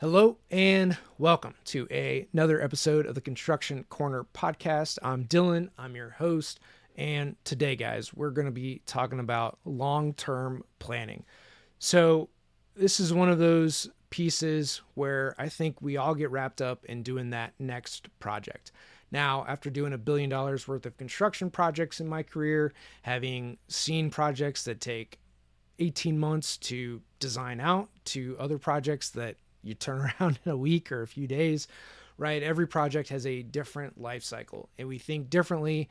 Hello and welcome to another episode of the Construction Corner podcast. I'm Dylan, I'm your host, and today, guys, we're going to be talking about long-term planning. So, this is one of those pieces where I think we all get wrapped up in doing that next project. Now, after doing $1 billion worth of construction projects in my career, having seen projects that take 18 months to design out to other projects that you turn around in a week or a few days, right? Every project has a different life cycle, and we think differently,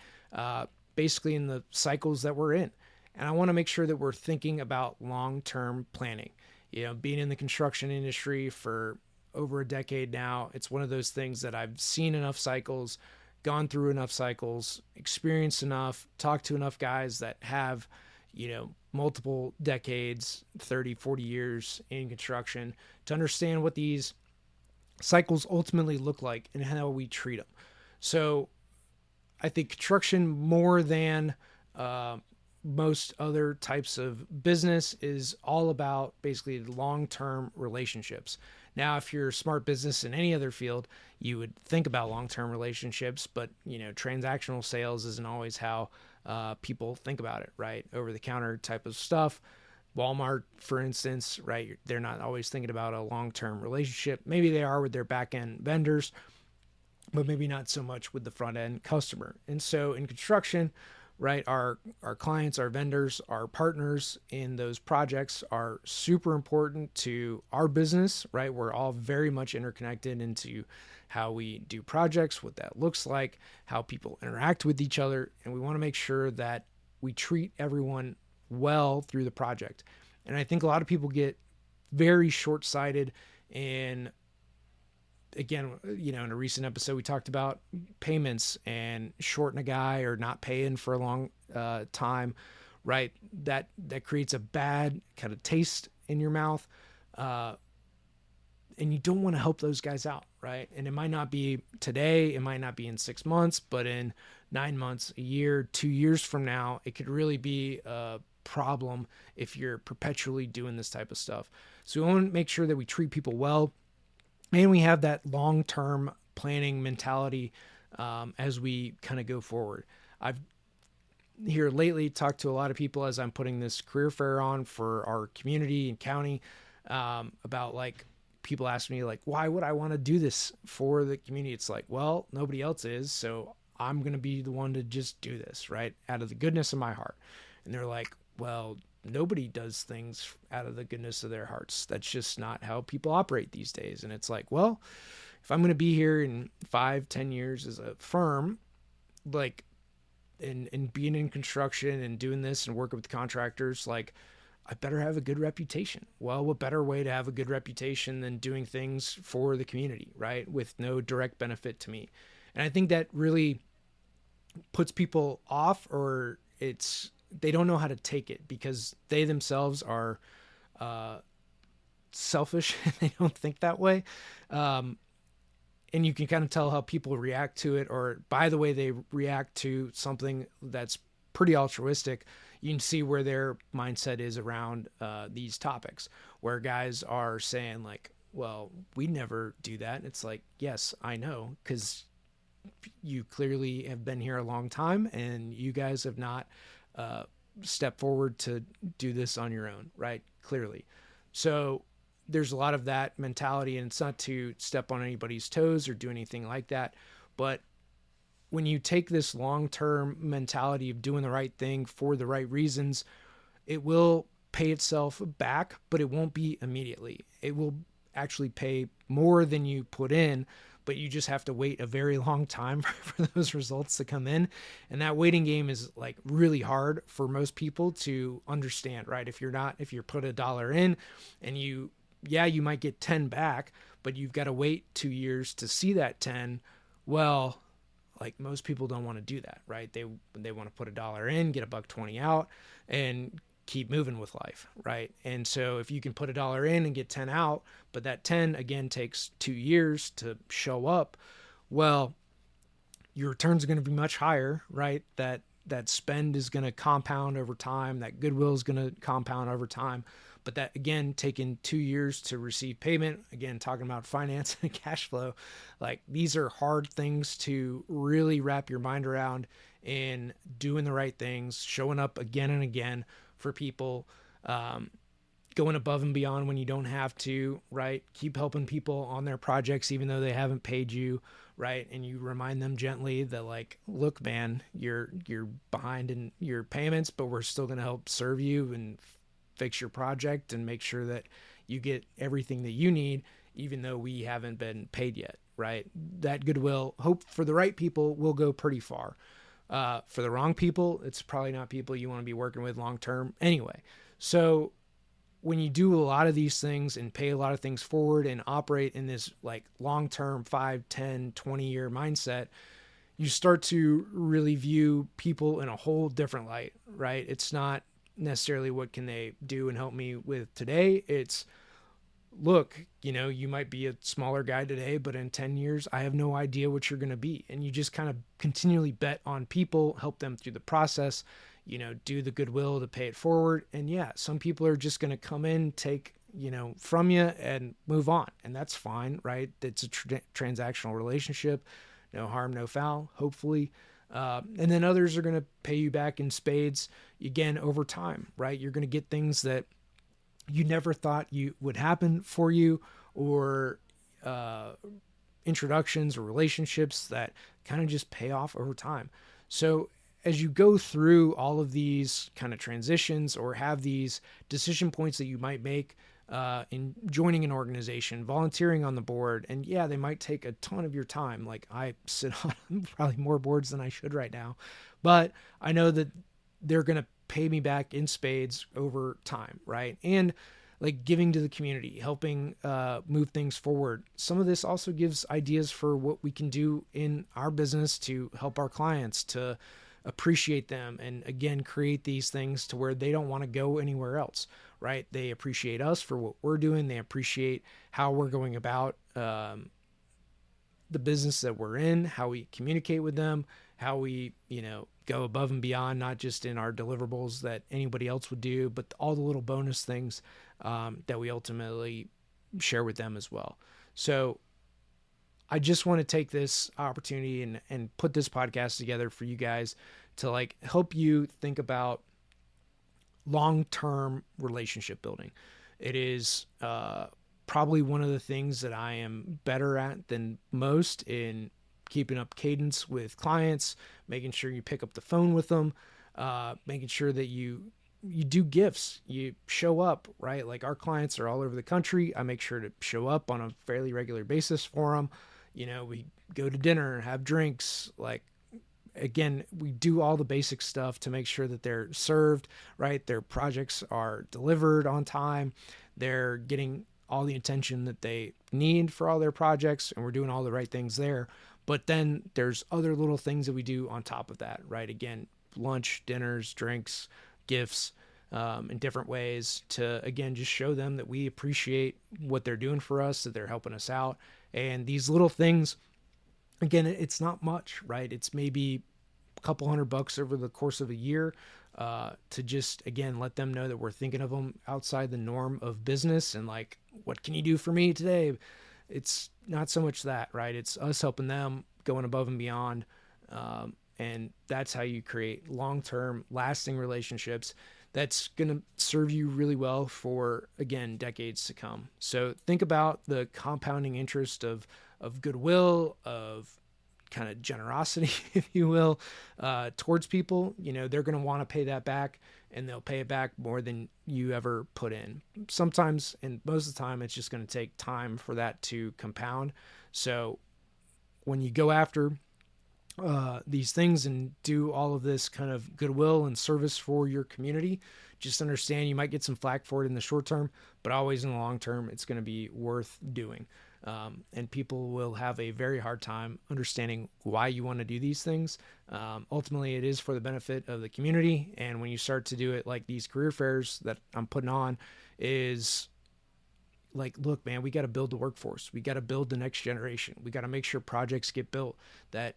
basically in the cycles that we're in. And I want to make sure that we're thinking about long-term planning. You know, being in the construction industry for over a decade now, it's one of those things that I've seen enough cycles, gone through enough cycles, experienced enough, talked to enough guys that have, multiple decades, 30, 40 years in construction to understand what these cycles ultimately look like and how we treat them. So I think construction, more than most other types of business, is all about basically long-term relationships. Now, if you're a smart business in any other field, you would think about long-term relationships, but transactional sales isn't always how people think about it, right? Over-the-counter type of stuff. Walmart, for instance, right? They're not always thinking about a long-term relationship. Maybe they are with their back-end vendors, but maybe not so much with the front-end customer. And so in construction, right, our clients, our vendors, our partners in those projects are super important to our business, right? We're all very much interconnected into how we do projects, what that looks like, how people interact with each other, and we want to make sure that we treat everyone well through the project. And I think a lot of people get very short-sighted in, again, in a recent episode, we talked about payments and shorting a guy or not paying for a long time, right? That creates a bad kind of taste in your mouth. And you don't want to help those guys out, right? And it might not be today, it might not be in 6 months, but in 9 months, a year, 2 years from now, it could really be a problem if you're perpetually doing this type of stuff. So we want to make sure that we treat people well, and we have that long-term planning mentality as we kind of go forward. I've here lately talked to a lot of people as I'm putting this career fair on for our community and county about, like, people ask me, like, why would I want to do this for the community? It's like, well, nobody else is, so I'm going to be the one to just do this, right? Out of the goodness of my heart. And they're like, well, nobody does things out of the goodness of their hearts. That's just not how people operate these days. And it's like, well, if I'm going to be here in 5-10 years as a firm, like, and being in construction and doing this and working with contractors, like, I better have a good reputation. Well, what better way to have a good reputation than doing things for the community, right? With no direct benefit to me. And I think that really puts people off, or they don't know how to take it because they themselves are selfish. They don't think that way. And you can kind of tell how people react to it, or by the way they react to something that's pretty altruistic. You can see where their mindset is around these topics, where guys are saying, like, well, we never do that. And it's like, yes, I know, because you clearly have been here a long time and you guys have not stepped forward to do this on your own, right? Clearly. So there's a lot of that mentality, and it's not to step on anybody's toes or do anything like that. But when you take this long-term mentality of doing the right thing for the right reasons, it will pay itself back, but it won't be immediately. It will actually pay more than you put in, but you just have to wait a very long time for those results to come in. And that waiting game is, like, really hard for most people to understand, right? If you put $1 in and you might get 10 back, but you've got to wait 2 years to see that 10. Well, like, most people don't want to do that, right? They want to put $1 in, get $1.20 out, and keep moving with life, right? And so if you can put $1 in and get 10 out, but that 10 again takes 2 years to show up, well, your returns are going to be much higher, right? That spend is going to compound over time. That goodwill is going to compound over time. But that, again, taking 2 years to receive payment, again, talking about finance and cash flow, like these are hard things to really wrap your mind around in doing the right things, showing up again and again for people, going above and beyond when you don't have to, right? Keep helping people on their projects, even though they haven't paid you, right? And you remind them gently that, like, look, man, you're behind in your payments, but we're still going to help serve you and fix your project and make sure that you get everything that you need, even though we haven't been paid yet, right? That goodwill, hope for the right people, will go pretty far. For the wrong people, it's probably not people you want to be working with long term anyway. So when you do a lot of these things and pay a lot of things forward and operate in this like long-term 5, 10, 20-year mindset, you start to really view people in a whole different light, right? It's not necessarily what can they do and help me with today. It's, look, you might be a smaller guy today, but in 10 years, I have no idea what you're going to be. And you just kind of continually bet on people, help them through the process, do the goodwill to pay it forward. And yeah, some people are just going to come in, take, from you and move on. And that's fine, right? It's a transactional relationship, no harm, no foul, hopefully. And then others are going to pay you back in spades again over time, right? You're going to get things that you never thought you would happen for you, or introductions or relationships that kind of just pay off over time. So as you go through all of these kind of transitions or have these decision points that you might make in joining an organization, volunteering on the board, and yeah, they might take a ton of your time. Like I sit on probably more boards than I should right now, but I know that they're going to pay me back in spades over time, right? And like giving to the community, helping move things forward. Some of this also gives ideas for what we can do in our business to help our clients, to appreciate them, and again, create these things to where they don't want to go anywhere else, right? They appreciate us for what we're doing. They appreciate how we're going about the business that we're in, how we communicate with them, how we, go above and beyond, not just in our deliverables that anybody else would do, but all the little bonus things that we ultimately share with them as well. So I just want to take this opportunity and put this podcast together for you guys to like help you think about long-term relationship building. It is probably one of the things that I am better at than most in keeping up cadence with clients, making sure you pick up the phone with them, making sure that you do gifts, you show up, right? Like our clients are all over the country. I make sure to show up on a fairly regular basis for them. We go to dinner, have drinks. Like, again, we do all the basic stuff to make sure that they're served, right? Their projects are delivered on time. They're getting all the attention that they need for all their projects, and we're doing all the right things there. But then there's other little things that we do on top of that, right? Again, lunch, dinners, drinks, gifts, in different ways to, again, just show them that we appreciate what they're doing for us, that they're helping us out. And these little things, again, it's not much, right? It's maybe a couple $100 over the course of a year to just, again, let them know that we're thinking of them outside the norm of business and like, what can you do for me today? It's not so much that, right? It's us helping them, going above and beyond. And that's how you create long-term, lasting relationships that's going to serve you really well for, again, decades to come. So think about the compounding interest of goodwill, of kind of generosity, if you will, towards people. They're going to want to pay that back, and they'll pay it back more than you ever put in. Sometimes, and most of the time, it's just going to take time for that to compound. So when you go after these things and do all of this kind of goodwill and service for your community, just understand you might get some flack for it in the short term, but always in the long term, it's going to be worth doing. And people will have a very hard time understanding why you want to do these things. Ultimately, it is for the benefit of the community. And when you start to do it like these career fairs that I'm putting on, is like, look, man, we got to build the workforce. We got to build the next generation. We got to make sure projects get built, that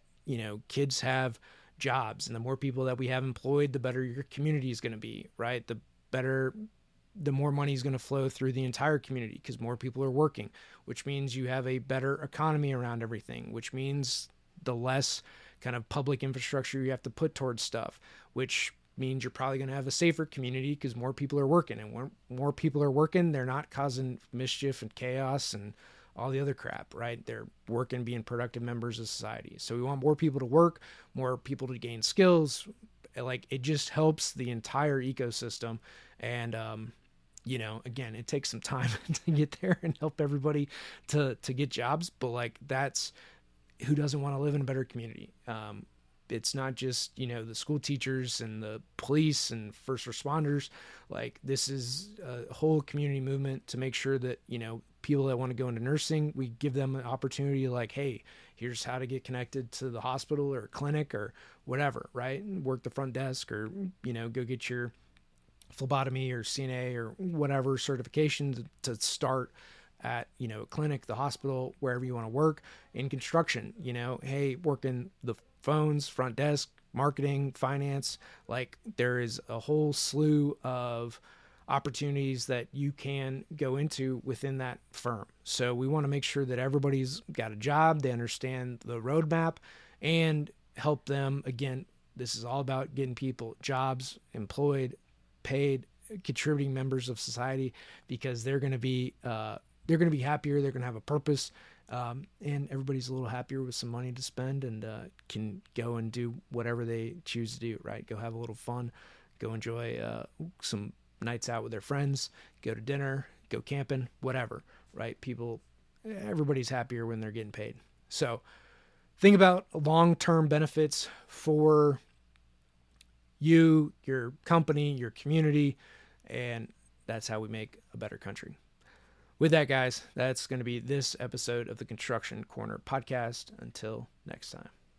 kids have jobs, and the more people that we have employed, the better your community is going to be, right? The better the more money is going to flow through the entire community because more people are working, which means you have a better economy around everything, which means the less kind of public infrastructure you have to put towards stuff, which means you're probably going to have a safer community because more people are working. And when more people are working, they're not causing mischief and chaos and all the other crap, right? They're working, being productive members of society. So we want more people to work, more people to gain skills. Like, it just helps the entire ecosystem. And, again, it takes some time to get there and help everybody to get jobs. But like, that's who doesn't want to live in a better community. It's not just, the school teachers and the police and first responders. Like, this is a whole community movement to make sure that, people that want to go into nursing, we give them an opportunity like, hey, here's how to get connected to the hospital or clinic or whatever, right? Work the front desk or, go get your phlebotomy or CNA or whatever certification to start at, a clinic, the hospital, wherever you want to work. In construction, hey, working the phones, front desk, marketing, finance, like there is a whole slew of opportunities that you can go into within that firm. So we want to make sure that everybody's got a job, they understand the roadmap, and help them. Again, this is all about getting people jobs, employed, paid, contributing members of society, because they're going to be happier. They're going to have a purpose. And everybody's a little happier with some money to spend and can go and do whatever they choose to do, right? Go have a little fun, go enjoy some nights out with their friends, go to dinner, go camping, whatever, right? Everybody's happier when they're getting paid. So think about long-term benefits for you, your company, your community, and that's how we make a better country. With that, guys, that's going to be this episode of the Construction Corner podcast. Until next time.